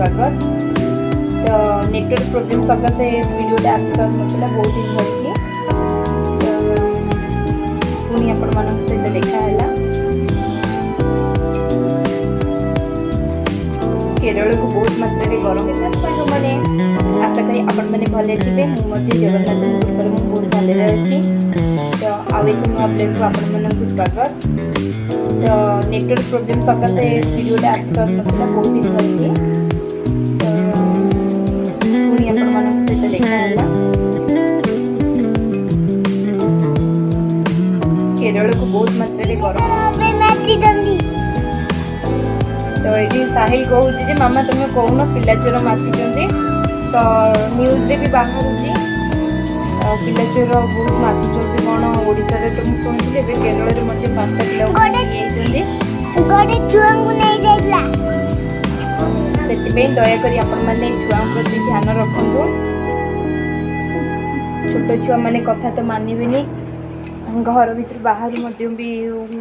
स्वागत। तो network problem सकाशे वीडियोटा आसी पार नथिला बहुत दिन धरिकी, तो पुणी आपण मानक सहित देखा हैला। केरल को बहुत मात्रा रे गरम है तो मैंने आशा करी आपण माने भले थिबे। मु मध्ये जगन्नाथ कृपार मु बहुत भले अछि। तो आउ एक नुआ ब्लॉग को आपण मानक स्वागत। तो नेटवर्क प्रोब्लेम सकाशे वीडियोटा आसी पार नथिला बहुत दिन धरिकी, तो पुणी आपण मानक सहित देखा हैला। केरल को बहुत मात्रा रे गरम तो ये साहिल कहूँ जे मामा तुम कौन पिला चोर मातिचंदी। तो न्यूज रे भी बाहर पिला चोर बहुत मातिचंदी कौन ओडिसा रे। तो मुझे शुणी केरल रे मध्य 5टा पिला से दयाकोरी आपण मैंने छुआ प्रति ध्यान रखु। छोट छुआ मैंने कथा तो मानबेनी, घर भीतर बाहर भी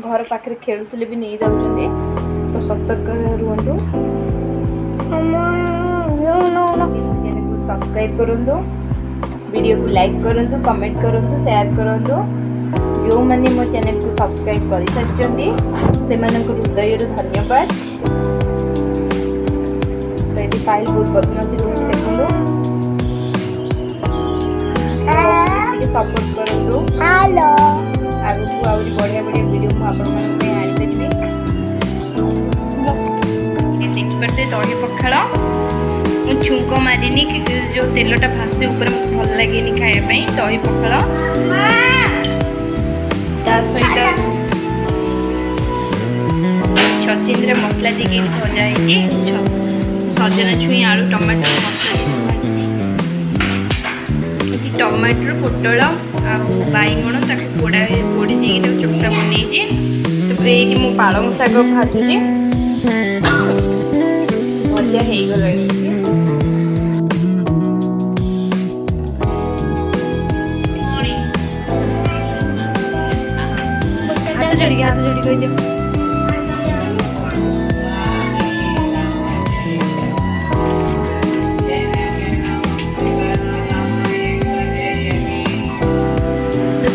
घर पाखे खेलुले भी नहीं जाऊँगी, तो सतर्क रुहतु। चैनल को सब्सक्राइब करूँ, वीडियो को लाइक करूँ, कमेंट करूँ, शेयर करूँ। जो मैंने मो चैनल को सब्सक्राइब कर सारी से हृदय धन्यवाद। तो ये फाइल बहुत बदमाशी रोचे देखो, सपोर्ट करूँ। आगे आहरी बढ़िया बढ़िया वीडियो मुझे आनीपरि। देखिए दही पखाड़ मु छुंक मारिनी जो तेलटा भासे ऊपर मत भल लगे खायापी। दही पखाड़ सहित छचिंद्र मसला दी भजा है, सजना छुई आलू टमाटर मसला टमाटर पोटल बैगण पोड़ा पोड़ी चोटा बनई। तापर ये मु पालंग शाग भाजुची भजा हो गला। हाथ जोड़ी कह दियो।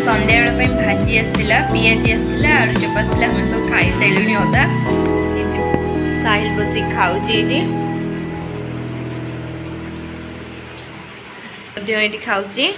संध्या भाजी आसला, पियाजी आसला, आलू चप आसला, हम सब खाई सारे अदा। साहिल बस खाऊँ खाऊँ।